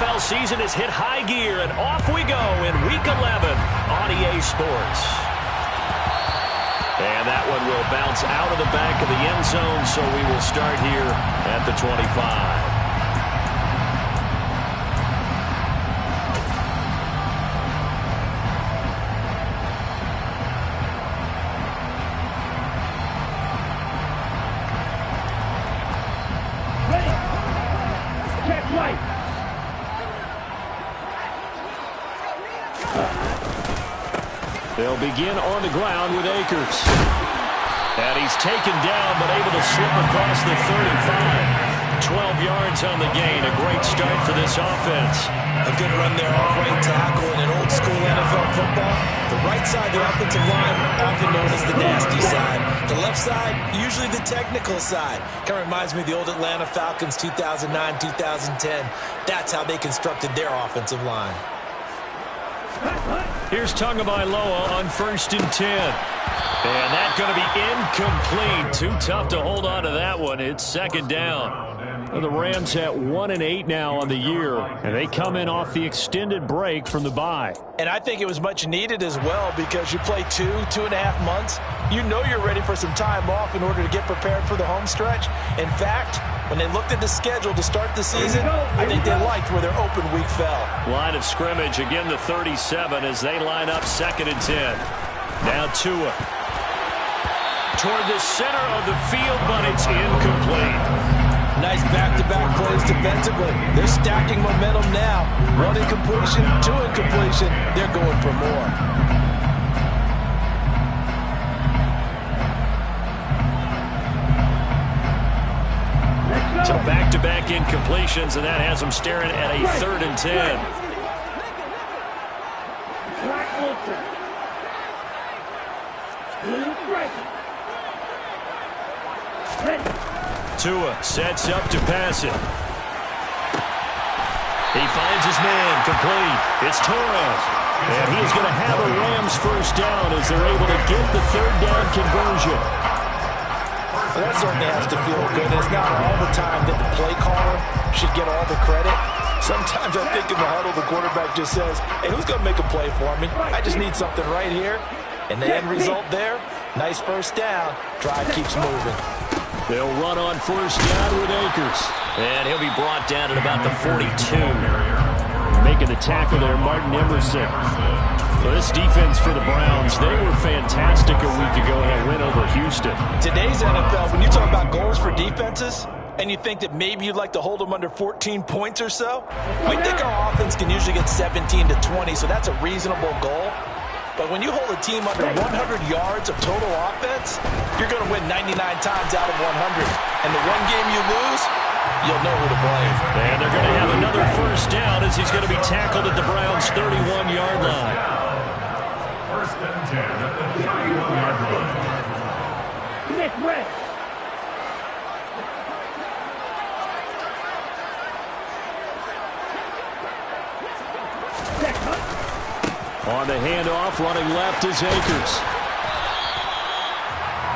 NFL season has hit high gear, and off we go in Week 11 on EA Sports. And that one will bounce out of the back of the end zone, so we will start here at the 25. They'll begin on the ground with Akers. And he's taken down, but able to slip across the 35. 12 yards on the gain. A great start for this offense. A good run there off right tackle in an old-school NFL football. The right side of the offensive line, often known as the nasty side. The left side, usually the technical side. Kind of reminds me of the old Atlanta Falcons 2009, 2010. That's how they constructed their offensive line. Here's Tagovailoa on 1st and 10. And that's going to be incomplete. Too tough to hold on to that one. It's 2nd down. Well, the Rams at 1-8 now on the year, and they come in off the extended break from the bye. And I think it was much needed as well, because you play 2.5 months. You know you're ready for some time off in order to get prepared for the home stretch. In fact, when they looked at the schedule to start the season, I think they liked where their open week fell. Line of scrimmage, again the 37 as they line up 2nd and 10. Now Tua. Toward the center of the field, but it's incomplete. Nice back-to-back plays defensively. They're stacking momentum now. 1 incompletion, 2 incompletion. They're going for more. So back-to-back incompletions, and that has them staring at a 3rd and 10. Tua sets up to pass it. He finds his man, complete. It's Torres. And he's going to have a Rams first down as they're able to get the 3rd down conversion. Well, that certainly has to feel good. It's not all the time that the play caller should get all the credit. Sometimes I think in the huddle, the quarterback just says, hey, who's going to make a play for me? I just need something right here. And the end result there, nice first down. Drive keeps moving. They'll run on 1st down with Akers. And he'll be brought down at about the 42. Making the tackle there, Martin Emerson. So this defense for the Browns, they were fantastic a week ago in a win over Houston. Today's NFL, when you talk about goals for defenses, and you think that maybe you'd like to hold them under 14 points or so, we think our offense can usually get 17 to 20, so that's a reasonable goal. But when you hold a team under 100 yards of total offense, you're going to win 99 times out of 100. And the one game you lose, you'll know who to blame. And they're going to have another first down as he's going to be tackled at the Browns' 31-yard line. 1st and 10 at the 31-yard line. On the handoff, running left is Akers.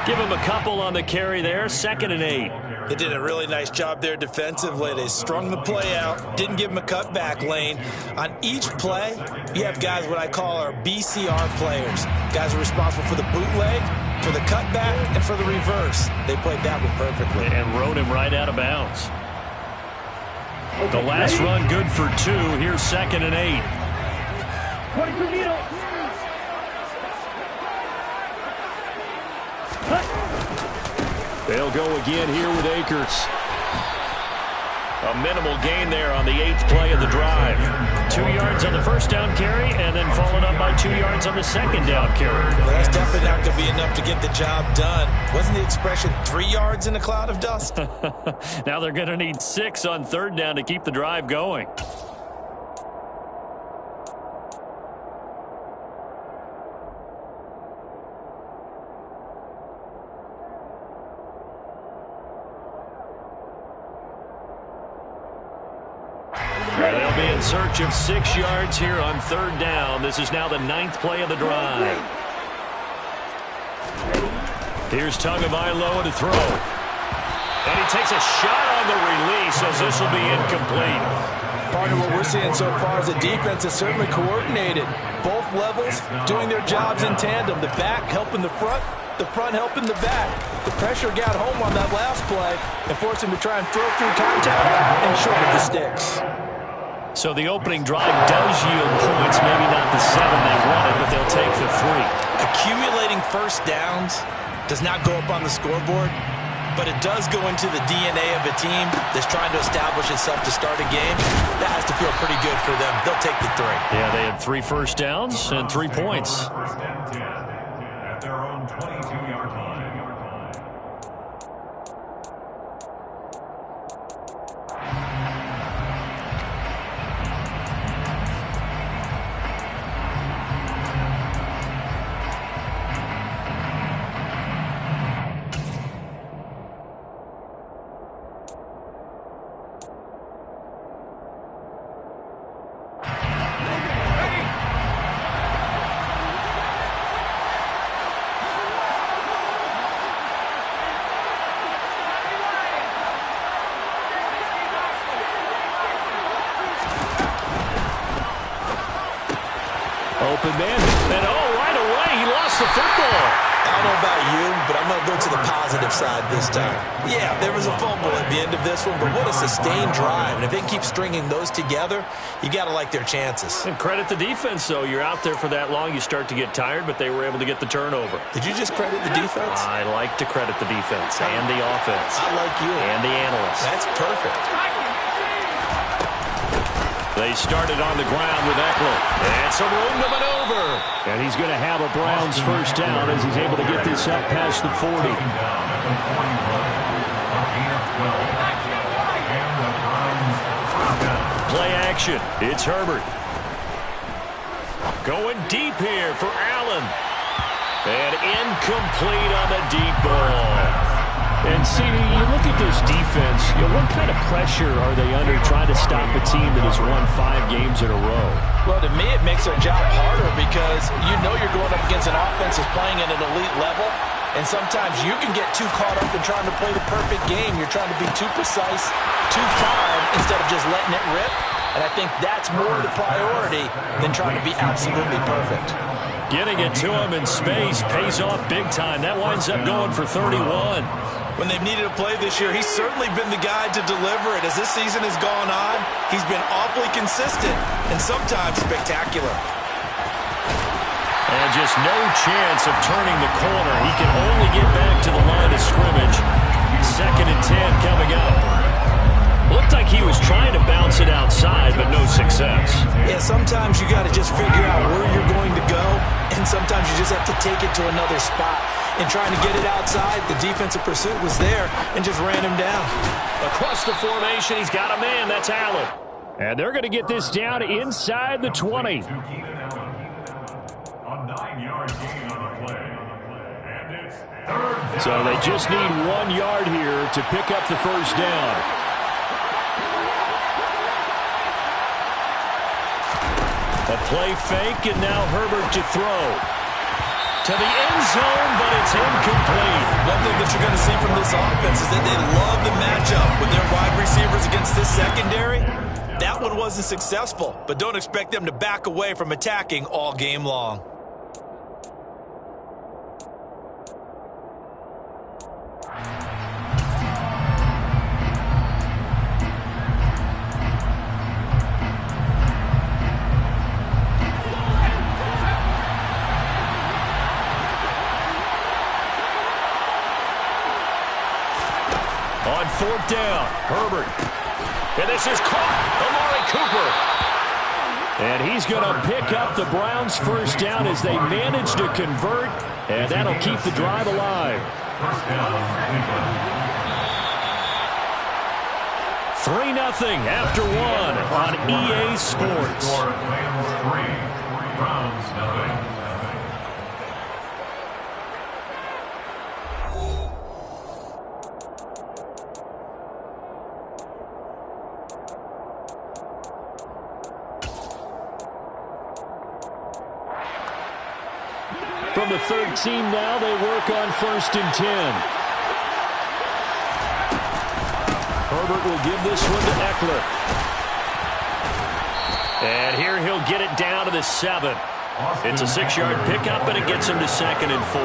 Give him a couple on the carry there, 2nd and 8. They did a really nice job there defensively. They strung the play out, didn't give him a cutback lane. On each play, you have guys what I call our BCR players. Guys are responsible for the bootleg, for the cutback, and for the reverse. They played that one perfectly. And rode him right out of bounds. The last run good for 2. Here's 2nd and 8. They'll go again here with Akers. A minimal gain there on the 8th play of the drive. 2 yards on the first down carry, and then followed up by 2 yards on the second down carry. Well, that's definitely not going to be enough to get the job done. Wasn't the expression 3 yards in a cloud of dust? Now they're going to need 6 on third down to keep the drive going. They'll be in search of 6 yards here on third down. This is now the 9th play of the drive. Here's Tagovailoa to throw. And he takes a shot on the release as this will be incomplete. Part of what we're seeing so far is the defense is certainly coordinated. Both levels doing their jobs in tandem. The back helping the front helping the back. The pressure got home on that last play and forced him to try and throw through contact and short of the sticks. So the opening drive does yield points, maybe not the 7 they wanted, but they'll take the 3. Accumulating first downs does not go up on the scoreboard, but it does go into the DNA of a team that's trying to establish itself to start a game. That has to feel pretty good for them. They'll take the 3. Yeah, they had 3 first downs and 3 points. First and 10 at their own 22-yard line. Open man, and right away, he lost the football. I don't know about you, but I'm going to go to the positive side this time. Yeah, there was a fumble at the end of this one, but what a sustained drive. And if they keep stringing those together, you got to like their chances. And credit the defense, though. You're out there for that long, you start to get tired, but they were able to get the turnover. Did you just credit the defense? I like to credit the defense and the offense. I like you. And the analysts. That's perfect. They started on the ground with Eckler. And some room to maneuver. And he's going to have a Browns first down as he's able to get this up past the 40. Play action. It's Herbert. Going deep here for Allen. And incomplete on the deep ball. And see, you look at this defense, what kind of pressure are they under trying to stop a team that has won 5 games in a row? Well, to me, it makes their job harder because you know you're going up against an offense that's playing at an elite level, and sometimes you can get too caught up in trying to play the perfect game. You're trying to be too precise, too fine, instead of just letting it rip. And I think that's more the priority than trying to be absolutely perfect. Getting it to him in space pays off big time. That winds up going for 31. When they've needed a play this year, he's certainly been the guy to deliver it. As this season has gone on, he's been awfully consistent and sometimes spectacular. And just no chance of turning the corner. He can only get back to the line of scrimmage. 2nd and 10 coming up. Looked like he was trying to bounce it outside, but no success. Yeah, sometimes you got to just figure out where you're going to go, and sometimes you just have to take it to another spot. And trying to get it outside, the defensive pursuit was there and just ran him down. Across the formation, he's got a man. That's Allen. And they're going to get this down inside the 20. A 9-yard gain on the play. And it's 3rd down. So they just need 1 yard here to pick up the first down. A play fake, and now Herbert to throw. To the end zone, but it's incomplete. One thing that you're going to see from this offense is that they love the matchup with their wide receivers against this secondary. That one wasn't successful, but don't expect them to back away from attacking all game long. On 4th down, Herbert. And this is caught. Amari Cooper. And he's going to pick up the Browns' first down as they manage to convert. And that'll keep the drive alive. First down, Cleveland. 3-0 after 1 on EA Sports. Score, Rams 3, Browns 0. From the 13 now, they work on 1st and 10. Herbert will give this one to Eckler. And here he'll get it down to the 7. It's a 6-yard pickup, and it gets him to 2nd and 4.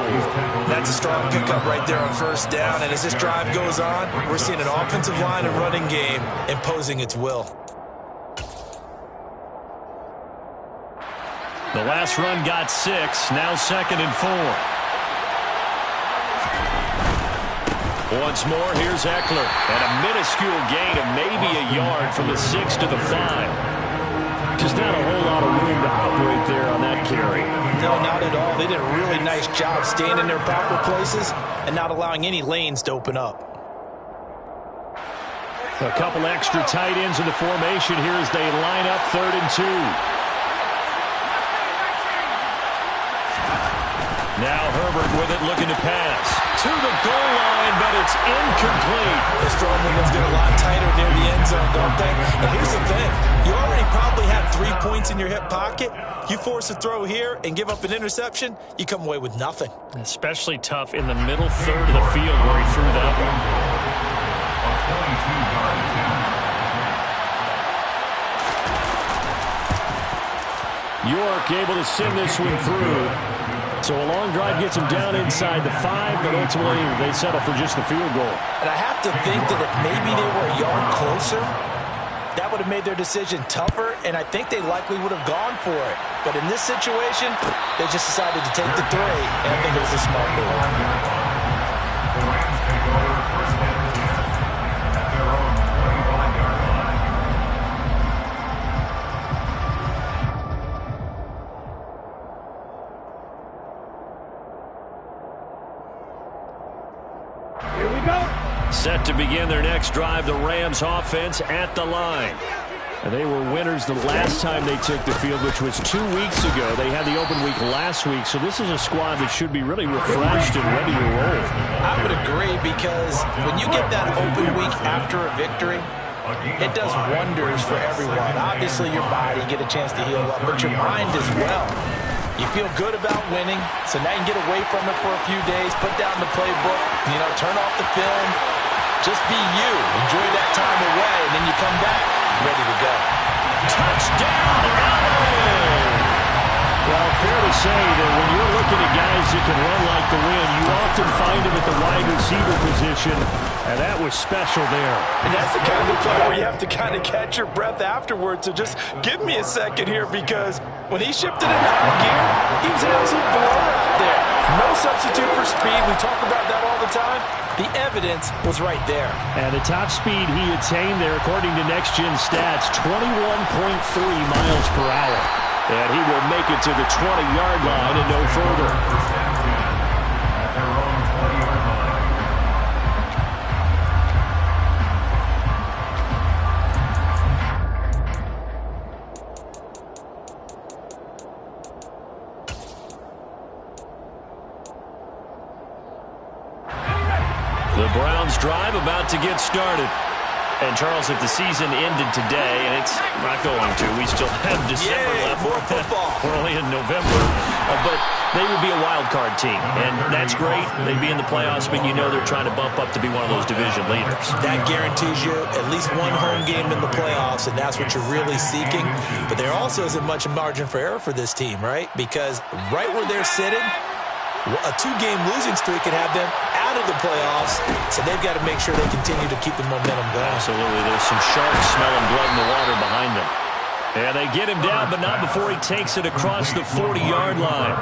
That's a strong pickup right there on first down. And as this drive goes on, we're seeing an offensive line and running game imposing its will. The last run got 6, now 2nd and 4. Once more, here's Eckler. And a minuscule gain of maybe a yard from the 6 to the 5. Just not a whole lot of room to operate there on that carry. No, not at all. They did a really nice job staying in their proper places and not allowing any lanes to open up. A couple extra tight ends in the formation here as they line up 3rd and 2. Now Herbert with it, looking to pass. To the goal line, but it's incomplete. The strong ones get a lot tighter near the end zone, don't they? And here's the thing. You already probably had 3 points in your hip pocket. You force a throw here and give up an interception, you come away with nothing. Especially tough in the middle third of the field where he threw that one. York able to send this one through. So a long drive gets him down inside the 5, but ultimately they settle for just the field goal. And I have to think that if maybe they were a yard closer, that would have made their decision tougher, and I think they likely would have gone for it. But in this situation, they just decided to take the 3, and I think it was a smart move. Set to begin their next drive, the Rams offense at the line. And they were winners the last time they took the field, which was 2 weeks ago. They had the open week last week, so this is a squad that should be really refreshed and ready to roll. I would agree, because when you get that open week after a victory, it does wonders for everyone. Obviously, your body, get a chance to heal up, but your mind as well. You feel good about winning, so now you can get away from it for a few days, put down the playbook, turn off the film. Just be you. Enjoy that time away, and then you come back ready to go. Touchdown! Well, fair to say that when you're looking at guys that can run like the wind, you often find them at the wide receiver position, and that was special there. And that's the kind of play where you have to kind of catch your breath afterwards. So just give me a second here, because when he shifted into high gear, he was an absolute blower out there. No substitute for speed. We talk about that all the time. The evidence was right there. And the top speed he attained there, according to Next Gen Stats, 21.3 miles per hour. And he will make it to the 20-yard line and no further. The Browns drive about to get started. And, Charles, if the season ended today, and it's not going to, we still have December left. More football. We're only in November. But they would be a wild card team, and that's great. They'd be in the playoffs, but you know they're trying to bump up to be one of those division leaders. That guarantees you at least one home game in the playoffs, and that's what you're really seeking. But there also isn't much margin for error for this team, right? Because right where they're sitting, a 2-game losing streak could have them out of the playoffs, so they've got to make sure they continue to keep the momentum going. Absolutely. There's some sharks smelling blood in the water behind them. And they get him down, but not before he takes it across the 40-yard line.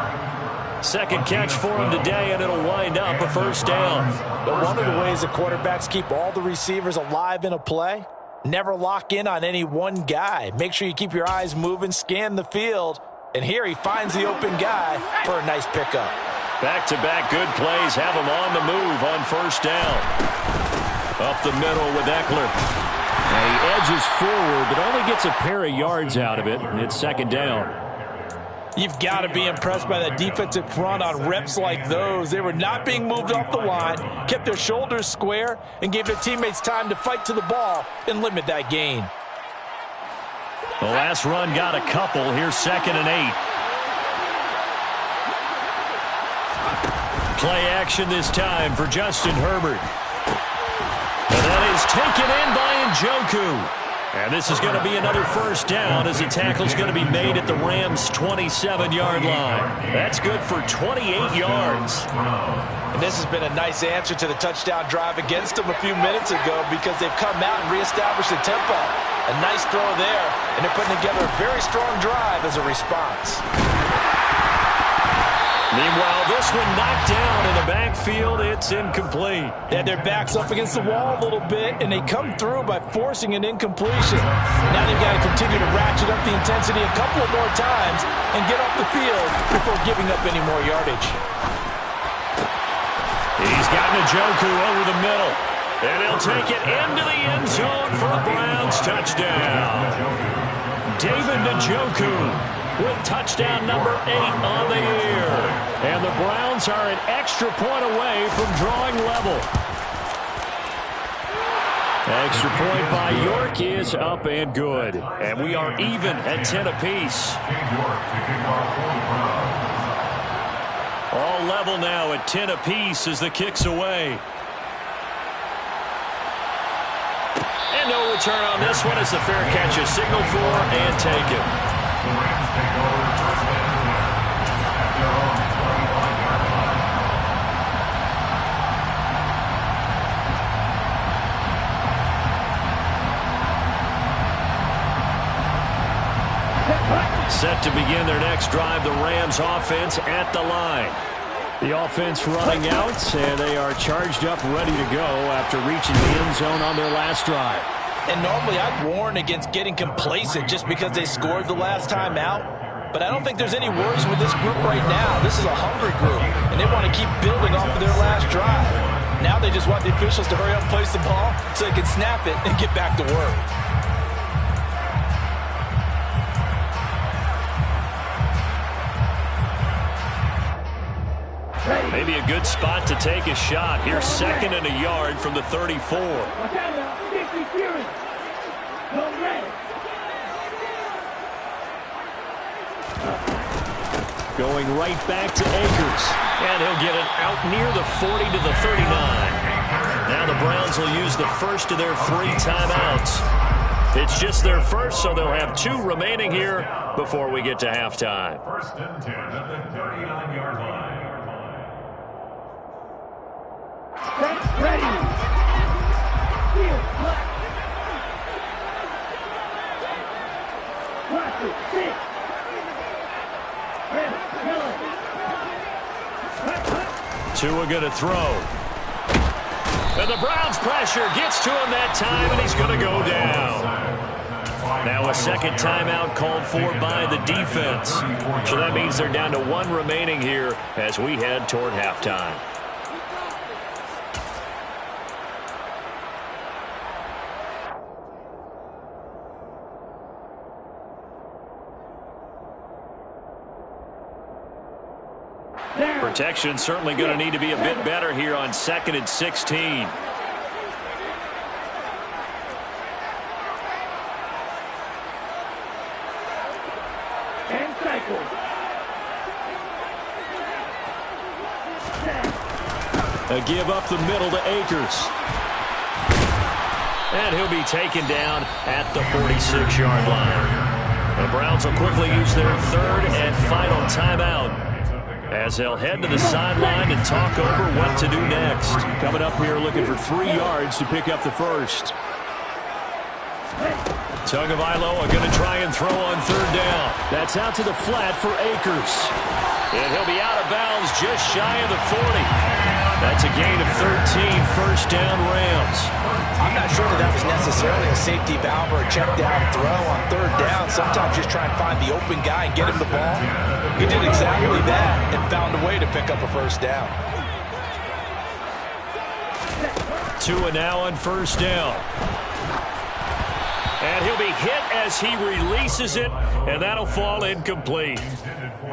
Second catch for him today, and it'll wind up a first down. But one of the ways that quarterbacks keep all the receivers alive in a play, never lock in on any one guy. Make sure you keep your eyes moving, scan the field, and here he finds the open guy for a nice pickup. Back-to-back good plays have him on the move on first down. Up the middle with Eckler. And he edges forward, but only gets a pair of yards out of it, and it's second down. You've got to be impressed by that defensive front on reps like those. They were not being moved off the line, kept their shoulders square, and gave their teammates time to fight to the ball and limit that gain. The last run got a couple. Here's 2nd and 8. Play action this time for Justin Herbert. And that is taken in by Njoku. And this is going to be another first down as the tackle's going to be made at the Rams' 27-yard line. That's good for 28 yards. And this has been a nice answer to the touchdown drive against them a few minutes ago because they've come out and reestablished the tempo. A nice throw there, and they're putting together a very strong drive as a response. Meanwhile, this one knocked down in the backfield. It's incomplete. They had their backs up against the wall a little bit, and they come through by forcing an incompletion. Now they've got to continue to ratchet up the intensity a couple of more times and get off the field before giving up any more yardage. He's got Njoku over the middle, and he'll take it into the end zone for a Browns touchdown. David Njoku with touchdown number 8 on the year. And the Browns are an extra point away from drawing level. Extra point by York is up and good. And we are even at 10 apiece. All level now at 10 apiece as the kick's away. And no return on this one as the fair catch is signaled for and taken. The Rams take over first and 10 at their own 25-yard line. Set to begin their next drive, the Rams offense at the line. The offense running out, and they are charged up, ready to go after reaching the end zone on their last drive. And normally I'd warn against getting complacent just because they scored the last time out. But I don't think there's any worries with this group right now. This is a hungry group, and they want to keep building off of their last drive. Now they just want the officials to hurry up and place the ball so they can snap it and get back to work. Maybe a good spot to take a shot. Here's 2nd and a yard from the 34. Going right back to Akers. And he'll get it out near the 40 to the 39. Now the Browns will use the first of their 3 timeouts. It's just their first, so they'll have 2 remaining here before we get to halftime. 1st and 10 at the 39-yard line. Ready. Tua going to throw. And the Browns pressure gets to him that time, and he's going to go down. Now a second timeout called for by the defense. So that means they're down to 1 remaining here as we head toward halftime. Protection certainly going to need to be a bit better here on 2nd and 16. And cycle. A give up the middle to Akers. And he'll be taken down at the 46-yard line. The Browns will quickly use their 3rd and final timeout as they'll head to the sideline and talk over what to do next. Coming up here looking for 3 yards to pick up the first. Tagovailoa going to try and throw on 3rd down. That's out to the flat for Akers. And he'll be out of bounds just shy of the 40. That's a gain of 13, first down Rams. I'm not sure that was necessarily a safety valve or a check down throw on 3rd down. Sometimes just try and find the open guy and get him the ball. He did exactly that and found a way to pick up a first down. Tua now on 1st down. And he'll be hit as he releases it, and that'll fall incomplete.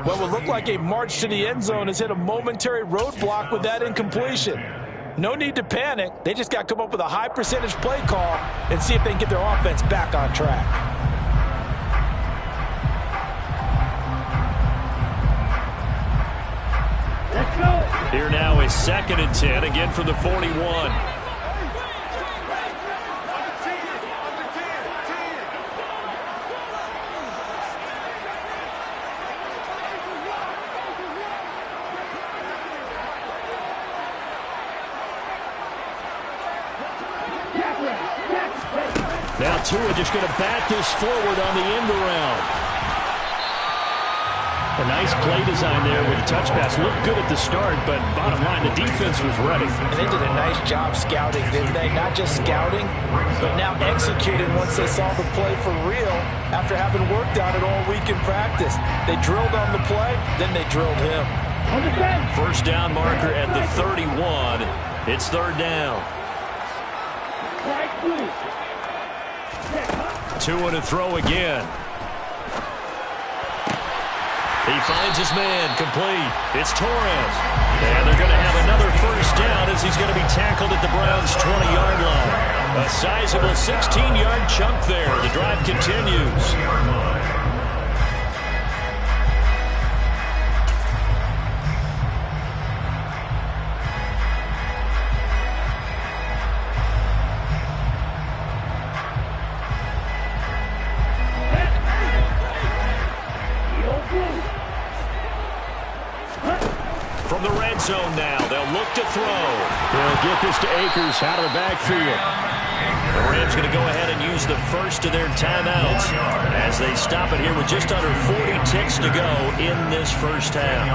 What would look like a march to the end zone has hit a momentary roadblock with that incompletion. No need to panic. They just got to come up with a high percentage play call and see if they can get their offense back on track. Let's go. Here now is 2nd and 10, again from the 41. Now Tua just going to bat this forward on the end around. A nice play design there with the touch pass. Looked good at the start, but bottom line, the defense was ready. And they did a nice job scouting, didn't they? Not just scouting, but now executing once they saw the play for real after having worked on it all week in practice. They drilled on the play, then they drilled him. First down marker at the 31. It's third down. Tua to throw again. He finds his man, complete. It's Torres. And they're going to have another first down as he's going to be tackled at the Browns' 20-yard line. A sizable 16-yard chunk there. The drive continues. From the red zone now, they'll look to throw. They'll get this to Akers out of the backfield. The Rams going to go ahead and use the first of their timeouts as they stop it here with just under 40 ticks to go in this first half.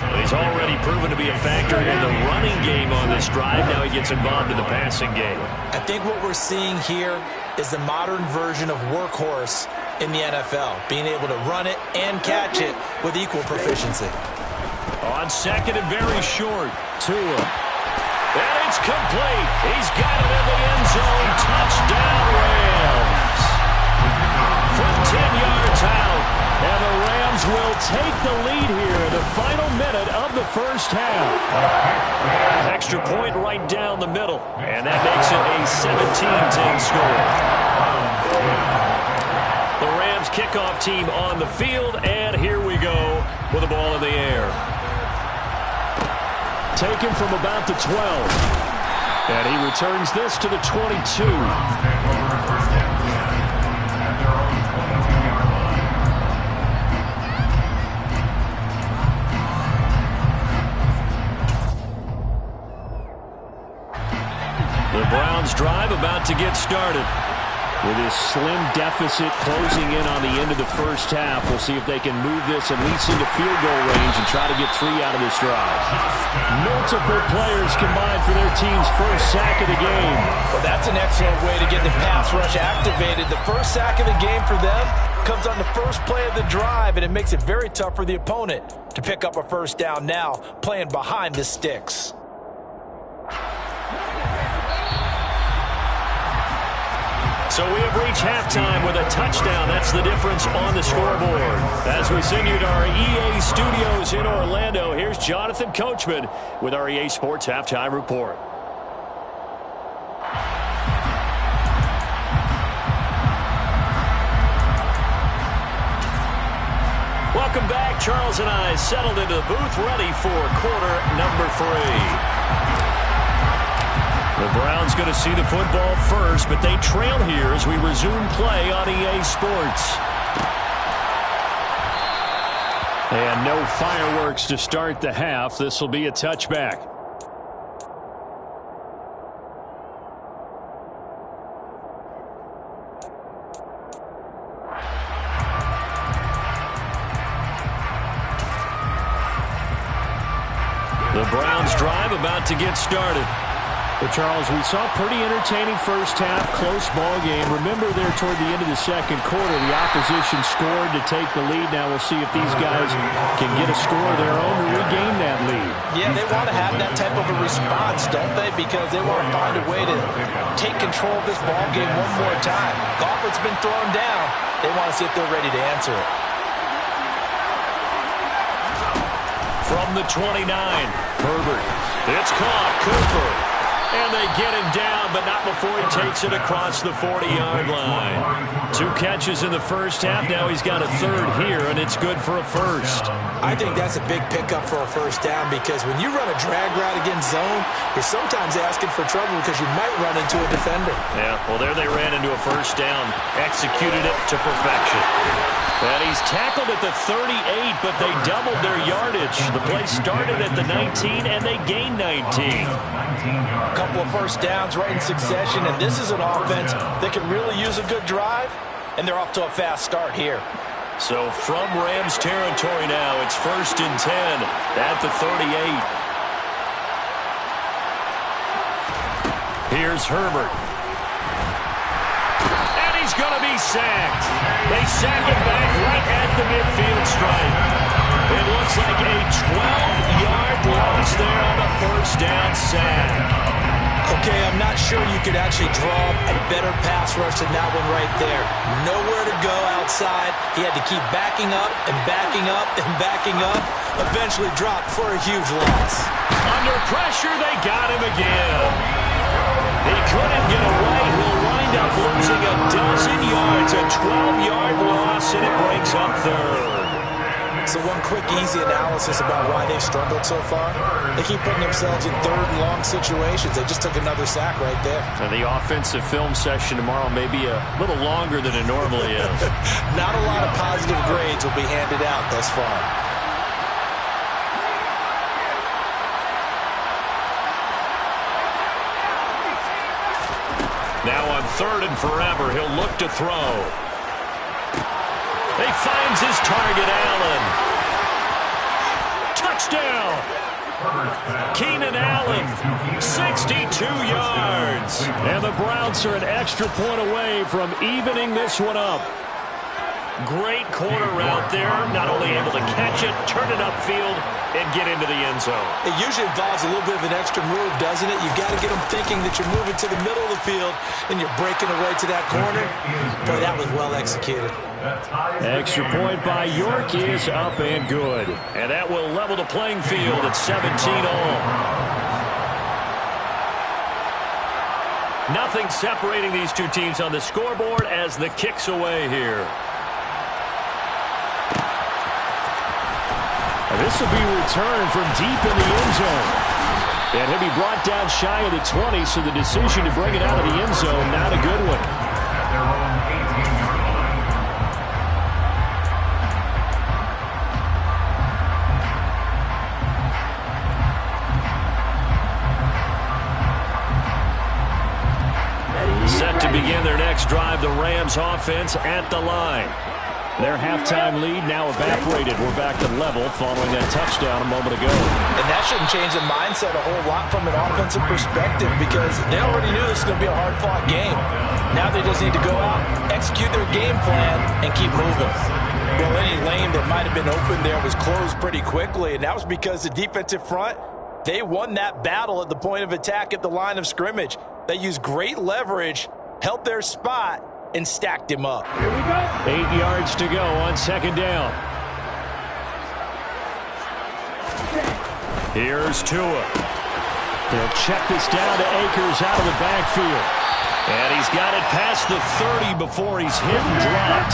But he's already proven to be a factor in the running game on this drive. Now he gets involved in the passing game. I think what we're seeing here is the modern version of workhorse in the NFL, being able to run it and catch it with equal proficiency. On second and very short, Tua. And it's complete. He's got it in the end zone. Touchdown, Rams. From 10 yards out. And the Rams will take the lead here in the final minute of the first half. Extra point right down the middle. And that makes it a 17-10 score. The Rams kickoff team on the field. And here we go with the ball in the air. Taken from about the 12. And he returns this to the 22. The Browns drive about to get started. With his slim deficit closing in on the end of the first half, we'll see if they can move this at least into field goal range and try to get 3 out of this drive. Multiple players combined for their team's first sack of the game. Well, that's an excellent way to get the pass rush activated. The first sack of the game for them comes on the first play of the drive, and it makes it very tough for the opponent to pick up a first down now, playing behind the sticks. So we have reached halftime with a touchdown. That's the difference on the scoreboard. As we send you to our EA studios in Orlando, here's Jonathan Coachman with our EA Sports Halftime Report. Welcome back. Charles and I settled into the booth ready for quarter number 3. The Browns going to see the football first, but they trail here as we resume play on EA Sports. And no fireworks to start the half. This will be a touchback. The Browns drive about to get started. But, Charles, we saw a pretty entertaining first half, close ball game. Remember there toward the end of the second quarter, the opposition scored to take the lead. Now we'll see if these guys can get a score of their own to regain that lead. Yeah, they want to have that type of a response, don't they? Because they want to find a way to take control of this ball game one more time. Gauntlet's been thrown down. They want to see if they're ready to answer it. From the 29, Herbert. It's caught. Cooper. And they get him down, but not before he takes it across the 40-yard line. 2 catches in the first half. Now he's got a third here, and it's good for a first. I think that's a big pickup for a first down because when you run a drag route against zone, you're sometimes asking for trouble because you might run into a defender. Yeah, well, there they ran into a first down. Executed it to perfection. And he's tackled at the 38, but they doubled their yardage. The play started at the 19, and they gained 19. couple of first downs right in succession, and this is an offense that can really use a good drive, and they're off to a fast start here. So from Rams territory now, it's 1st and 10 at the 38. Here's Herbert. And he's going to be sacked. They sack him back right at the midfield stripe. It looks like a 12-yard loss there on the first down sack. Okay, I'm not sure you could actually draw a better pass rush than that one right there. Nowhere to go outside. He had to keep backing up and backing up and backing up. Eventually dropped for a huge loss. Under pressure, they got him again. He couldn't get away. He'll wind up losing a dozen yards. A 12-yard loss, and it brings up third. So one quick, easy analysis about why they've struggled so far. They keep putting themselves in third and long situations. They just took another sack right there. And the offensive film session tomorrow may be a little longer than it normally is. Not a lot of positive grades will be handed out thus far. Now on 3rd and forever, he'll look to throw. He finds his target, Allen. Touchdown! Keenan Allen, 62 yards. And the Browns are an extra point away from evening this one up. Great corner route there. Not only able to catch it, turn it upfield, and get into the end zone. It usually involves a little bit of an extra move, doesn't it? You've got to get them thinking that you're moving to the middle of the field and you're breaking away to that corner. Boy, that was well executed. Extra point by York is up and good. And that will level the playing field at 17-all. Nothing separating these two teams on the scoreboard as the kick's away here. And this will be returned from deep in the end zone. And he'll be brought down shy of the 20, so the decision to bring it out of the end zone, not a good one. Set to begin their next drive, the Rams offense at the line. Their halftime lead now evaporated. We're back to level following that touchdown a moment ago. And that shouldn't change the mindset a whole lot from an offensive perspective because they already knew this was going to be a hard-fought game. Now they just need to go out, execute their game plan, and keep moving. Well, any lane that might have been open there was closed pretty quickly, and that was because the defensive front, they won that battle at the point of attack at the line of scrimmage. They used great leverage, held their spot, and stacked him up. Here we go. 8 yards to go on 2nd down. Here's Tua. They'll check this down to Akers out of the backfield. And he's got it past the 30 before he's hit and dropped.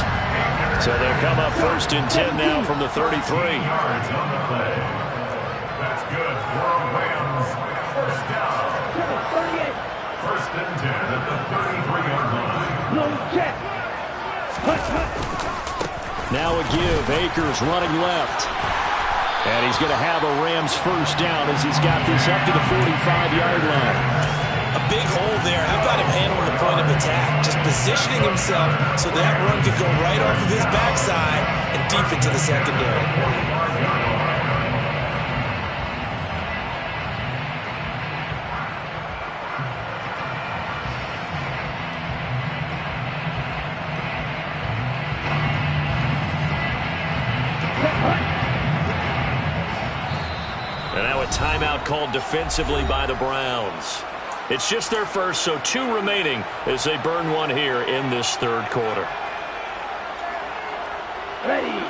So they'll come up 1st and 10 now from the 33. Yards on the play. That's good for Rams. First down. 1st and 10 at the 33-yard line. Now a give. Akers running left. And he's going to have a Rams first down as he's got this up to the 45-yard line. A big hole there. How about him handling the point of attack? Just positioning himself so that run could go right off of his backside and deep into the secondary. And now a timeout called defensively by the Browns. It's just their first, so 2 remaining as they burn one here in this 3rd quarter. Ready.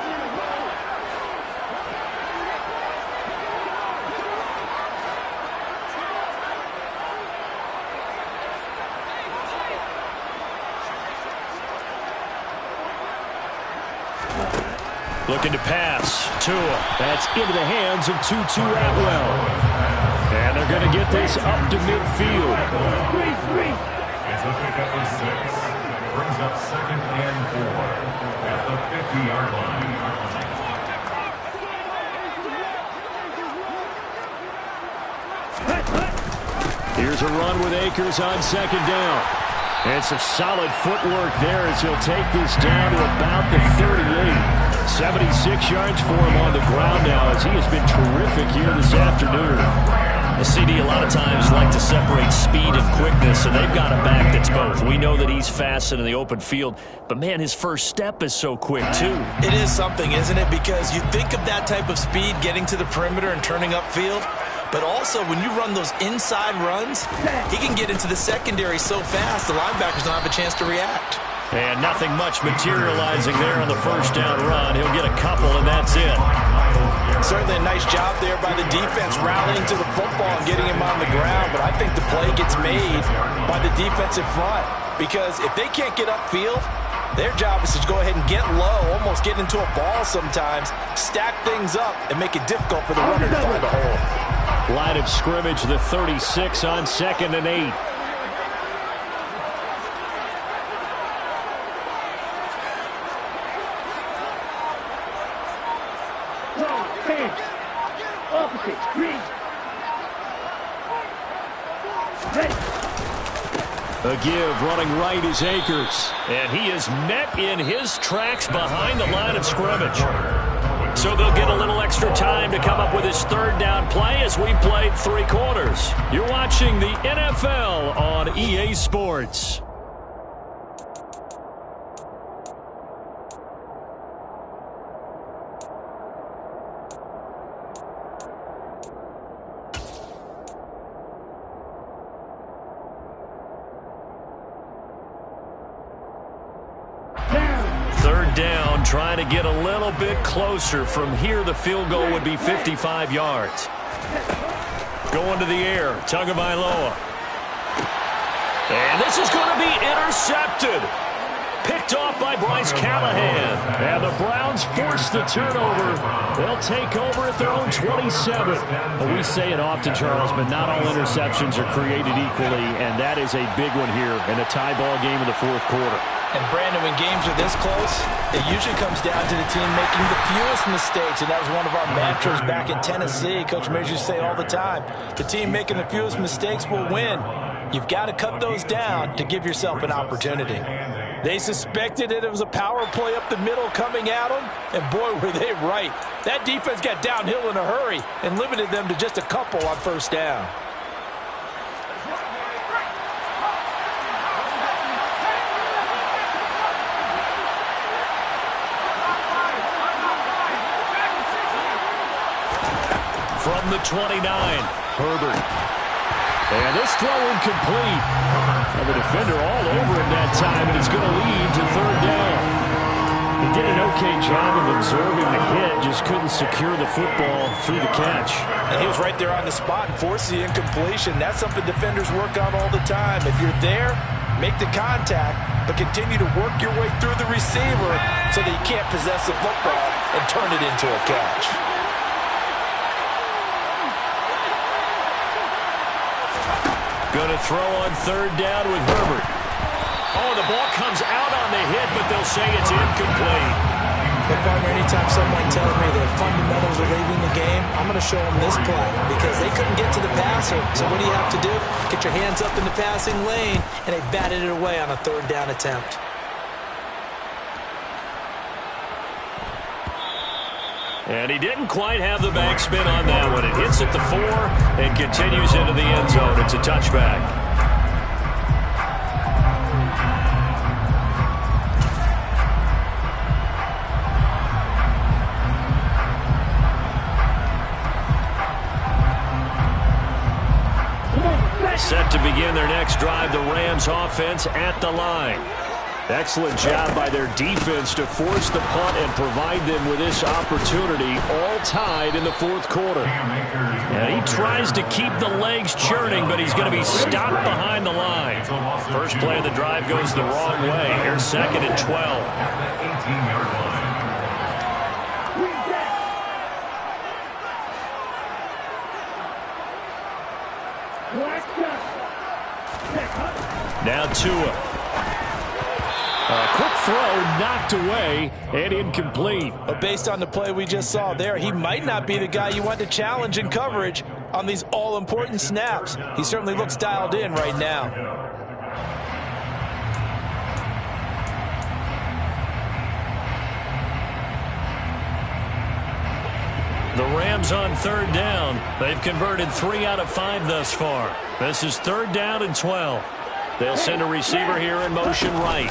Looking to pass. Tua. That's into the hands of Tutu Atwell. And they're going to get this up to midfield. It's a pickup of 6. Brings up 2nd and 4 at the 50-yard line. Here's a run with Akers on second down. And some solid footwork there as he'll take this down to about the 38. 76 yards for him on the ground now as he has been terrific here this afternoon. The CD a lot of times like to separate speed and quickness, and they've got a back that's both. We know that he's fast in the open field, but, man, his first step is so quick, too. It is something, isn't it? Because you think of that type of speed getting to the perimeter and turning upfield, but also when you run those inside runs, he can get into the secondary so fast the linebackers don't have a chance to react. And nothing much materializing there on the first down run. He'll get a couple, and that's it. Certainly a nice job there by the defense rallying to the football and getting him on the ground, but I think the play gets made by the defensive front because if they can't get upfield, their job is to go ahead and get low, almost get into a ball sometimes, stack things up, and make it difficult for the runner to find a hole. Line of scrimmage, the 36 on 2nd and 8. A give, running right is Akers. And he is met in his tracks behind the line of scrimmage. So they'll get a little extra time to come up with his third down play as we've played 3 quarters. You're watching the NFL on EA Sports. Down, trying to get a little bit closer. From here, the field goal would be 55 yards. Going to the air, Tagovailoa. And this is going to be intercepted. Picked off by Bryce Callahan. And the Browns force the turnover. They'll take over at their own 27. But we say it often, Charles, but not all interceptions are created equally, and that is a big one here in a tie ball game in the 4th quarter. And, Brandon, when games are this close, it usually comes down to the team making the fewest mistakes, and that was one of our mantras back in Tennessee. Coach Mears used to say all the time, the team making the fewest mistakes will win. You've got to cut those down to give yourself an opportunity. They suspected it was a power play up the middle coming at them, and boy, were they right. That defense got downhill in a hurry and limited them to just a couple on first down. From the 29, Herbert. And this throw incomplete. And the defender all over him that time, and it's going to lead to 3rd down. He did an okay job of absorbing the hit, just couldn't secure the football through the catch. And he was right there on the spot and forced the incompletion. That's something defenders work on all the time. If you're there, make the contact, but continue to work your way through the receiver so that you can't possess the football and turn it into a catch. Going to throw on 3rd down with Herbert. Oh, the ball comes out on the hit, but they'll say it's incomplete. But, partner, anytime someone tells me the fundamentals are leaving the game, I'm going to show them this play because they couldn't get to the passer. So what do you have to do? Get your hands up in the passing lane, and they batted it away on a 3rd down attempt. And he didn't quite have the backspin on that one. It hits at the 4 and continues into the end zone. It's a touchback. Set to begin their next drive, the Rams offense at the line. Excellent job by their defense to force the punt and provide them with this opportunity, all tied in the 4th quarter. And he tries to keep the legs churning, but he's going to be stopped behind the line. First play of the drive goes the wrong way. Here's 2nd and 12. 18-yard line. Now Tua. A quick throw knocked away and incomplete. But based on the play we just saw there, he might not be the guy you want to challenge in coverage. on these all-important snaps. He certainly looks dialed in right now. The Rams on 3rd down. They've converted 3 out of 5 thus far. This is 3rd down and 12. They'll send a receiver here in motion right.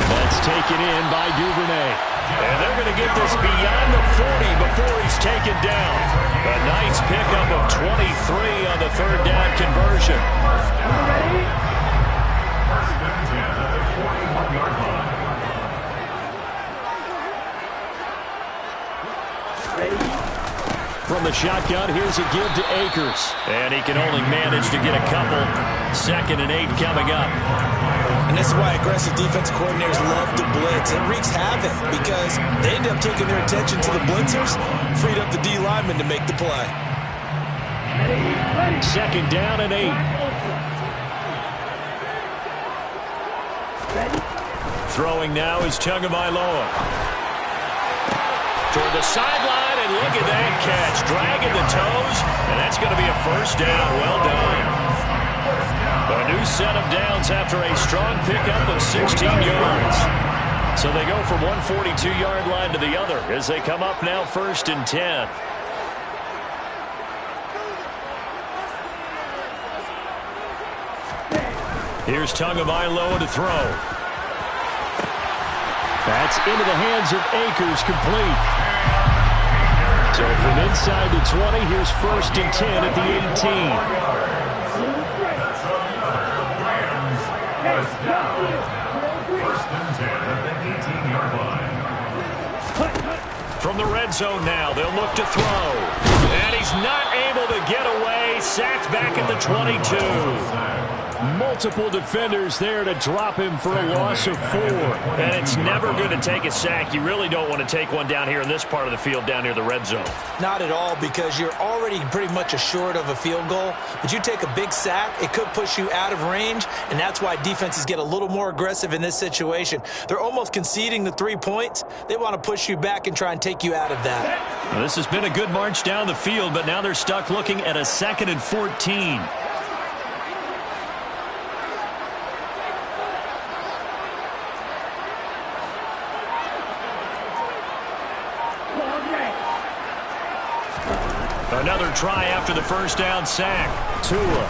That's taken in by Duvernay. And they're going to get this beyond the 40 before he's taken down. A nice pickup of 23 on the 3rd down conversion. First and 10 at the 41-yard line. From the shotgun, here's a give to Akers. And he can only manage to get a couple. 2nd and 8 coming up. And this is why aggressive defensive coordinators love to blitz. It wreaks havoc because they end up taking their attention to the blitzers, freed up the D lineman to make the play. 2nd down and 8. Throwing now is Tagovailoa. Toward the sideline, and look at that catch. Dragging the toes, and that's going to be a 1st down. Well done. A new set of downs after a strong pickup of 16 yards. So they go from one 42-yard line to the other as they come up now 1st and 10. Here's Tagovailoa to throw. That's into the hands of Akers, complete. So from inside the 20, here's 1st and 10 at the 18. That's another Rams. First down. 1st and 10 at the 18-yard line. From the red zone now, they'll look to throw. And he's not able to get away. Sacked back at the 22. Multiple defenders there to drop him for a loss of 4. And it's never good to take a sack. You really don't want to take one down here in this part of the field down near the red zone. Not at all, because you're already pretty much assured of a field goal. But you take a big sack, it could push you out of range, and that's why defenses get a little more aggressive in this situation. They're almost conceding the 3 points. They want to push you back and try and take you out of that. Well, this has been a good march down the field, but now they're stuck looking at a 2nd and 14. Another try after the 1st down sack. Tua.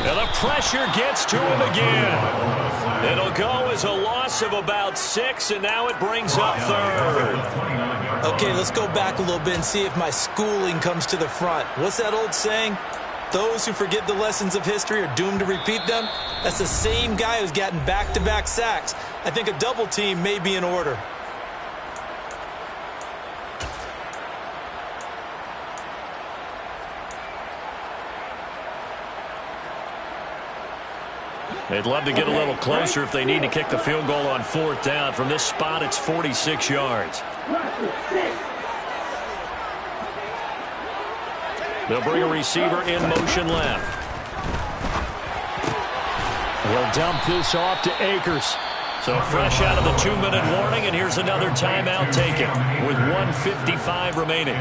And the pressure gets to him again. It'll go as a loss of about 6, and now it brings up 3rd. Okay, let's go back a little bit and see if my schooling comes to the front. What's that old saying? Those who forget the lessons of history are doomed to repeat them. That's the same guy who's gotten back-to-back sacks. I think a double team may be in order. They'd love to get a little closer if they need to kick the field goal on 4th down. From this spot, it's 46 yards. They'll bring a receiver in motion left. He'll dump this off to Akers. So fresh out of the 2-minute warning, and here's another timeout taken with 1:55 remaining.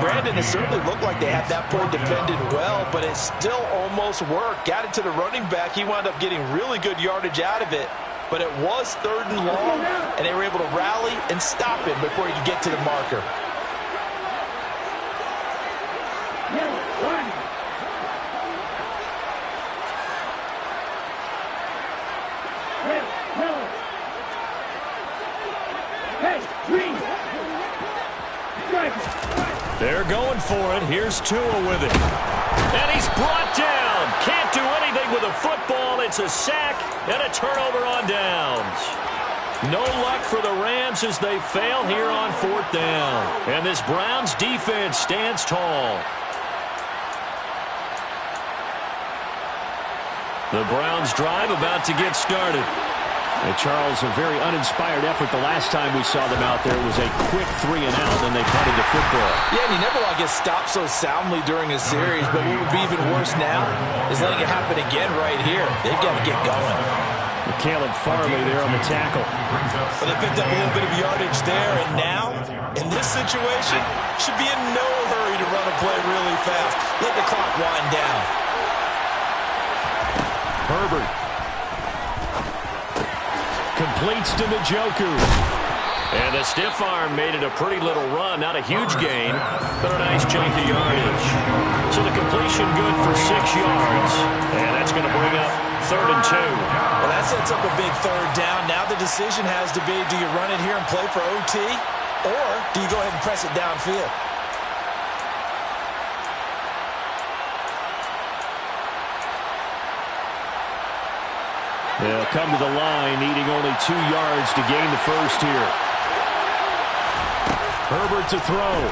Brandon, it certainly looked like they had that point defended well, but it still almost worked. Got it to the running back. He wound up getting really good yardage out of it, but it was 3rd and long, and they were able to rally and stop him before he could get to the marker. They're going for it. Here's Tua with it. And he's brought down. Can't do anything with a football. It's a sack and a turnover on downs. No luck for the Rams as they fail here on 4th down. And this Browns defense stands tall. The Browns drive about to get started. And Charles, a very uninspired effort the last time we saw them out there. It was a quick 3 and out, and they punted the football. Yeah, and you never want to get stopped so soundly during a series, but what would be even worse now is letting it happen again right here. They've got to get going. Caleb Farley there on the tackle. Well, they picked up a little bit of yardage there, and now, in this situation, should be in no hurry to run a play really fast. Let the clock wind down. Herbert. Completes to Njoku. And the stiff arm made it a pretty little run. Not a huge gain, but a nice chunk of yardage. So the completion good for 6 yards. And that's going to bring up 3rd and 2. Well, that sets up a big 3rd down. Now the decision has to be, do you run it here and play for OT? Or do you go ahead and press it downfield? They'll come to the line, needing only 2 yards to gain the first here. Herbert to throw.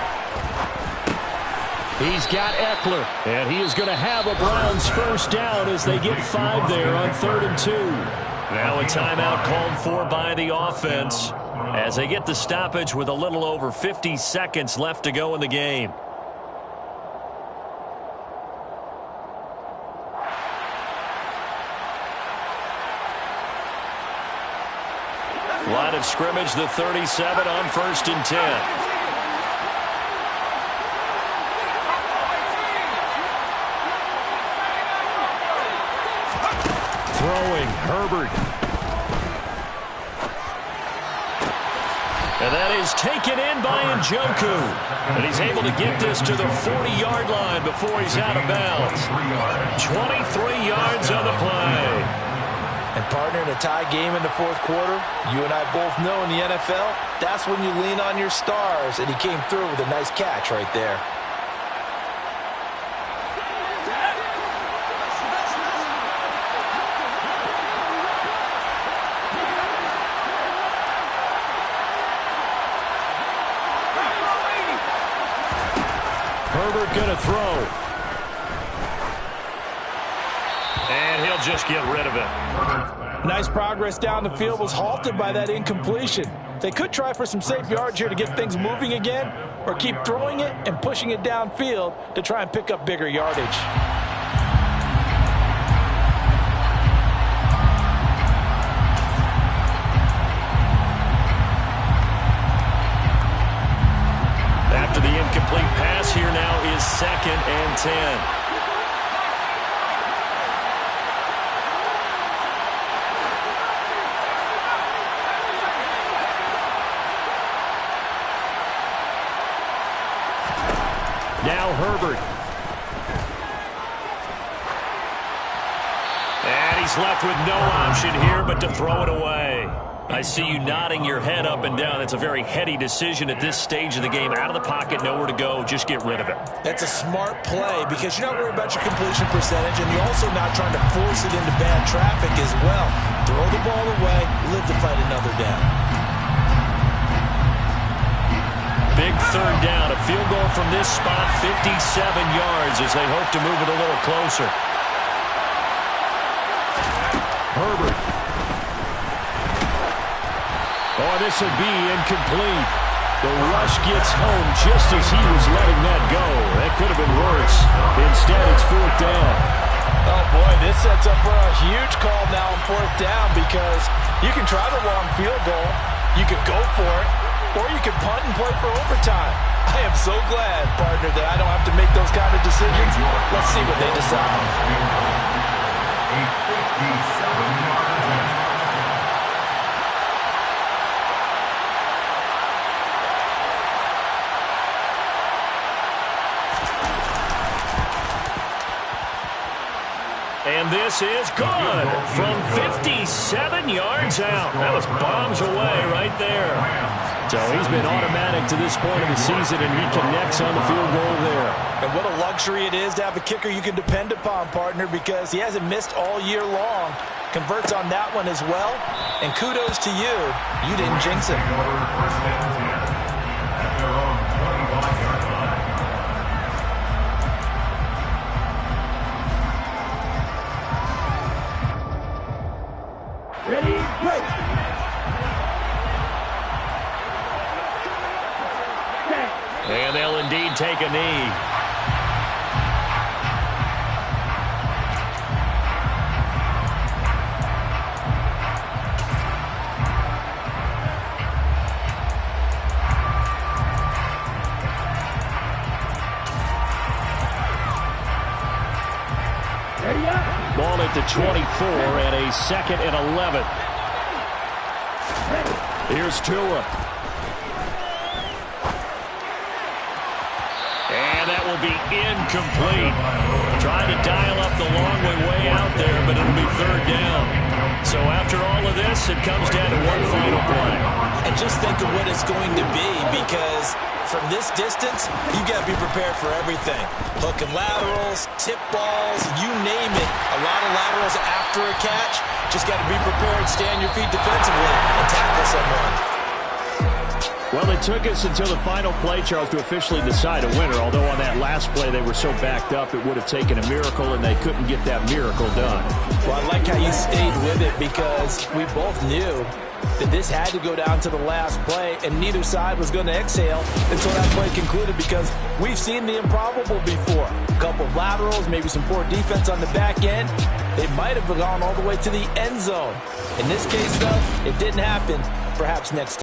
He's got Eckler, and he is going to have a Browns first down as they get 5 there on 3rd and 2. Now a timeout called for by the offense as they get the stoppage with a little over 50 seconds left to go in the game. Line of scrimmage, the 37 on 1st and 10. Throwing, Herbert. And that is taken in by Njoku. And he's able to get this to the 40-yard line before he's out of bounds. 23 yards on the play. And partner, in a tie game in the 4th quarter, you and I both know in the NFL, that's when you lean on your stars, and he came through with a nice catch right there. Herbert going to throw. And he'll just get rid of it. Nice progress down the field, was halted by that incompletion. They could try for some safe yards here to get things moving again, or keep throwing it and pushing it downfield to try and pick up bigger yardage. After the incomplete pass, here now is 2nd and 10. Now Herbert. And he's left with no option here but to throw it away. I see you nodding your head up and down. That's a very heady decision at this stage of the game. Out of the pocket, nowhere to go. Just get rid of it. That's a smart play because you're not worried about your completion percentage, and you're also not trying to force it into bad traffic as well. Throw the ball away, live to fight another down. Big 3rd down. A field goal from this spot, 57 yards as they hope to move it a little closer. Herbert. Oh, this will be incomplete. The rush gets home just as he was letting that go. That could have been worse. Instead, it's 4th down. Oh, boy, this sets up for a huge call now on 4th down because you can try the long field goal, you could go for it, or you can punt and play for overtime. I am so glad, partner, that I don't have to make those kind of decisions. Let's see what they decide. A 57-yard attempt. And this is good from 57 yards out. That was bombs away right there. So he's been automatic to this point of the season, and he connects on the field goal there. And what a luxury it is to have a kicker you can depend upon, partner, because he hasn't missed all year long. Converts on that one as well. And kudos to you. You didn't jinx him. Ready, break. And they'll indeed take a knee. Ball at the 24 and a 2nd and 11. Here's Tua. And that will be incomplete. Trying to dial up the long way out there, but it'll be 3rd down. So after all of this, it comes down to one final play. And just think of what it's going to be, because from this distance, you got to be prepared for everything. Hook and laterals, tip balls, you name it. A lot of laterals after a catch. Just got to be prepared, stay on your feet defensively, and tackle someone. Well, it took us until the final play, Charles, to officially decide a winner. Although on that last play they were so backed up, it would have taken a miracle, and they couldn't get that miracle done. Well, I like how you stayed with it, because we both knew that this had to go down to the last play, and neither side was going to exhale until that play concluded, because we've seen the improbable before. A couple of laterals, maybe some poor defense on the back end. They might have gone all the way to the end zone. In this case, though, it didn't happen. Perhaps next time.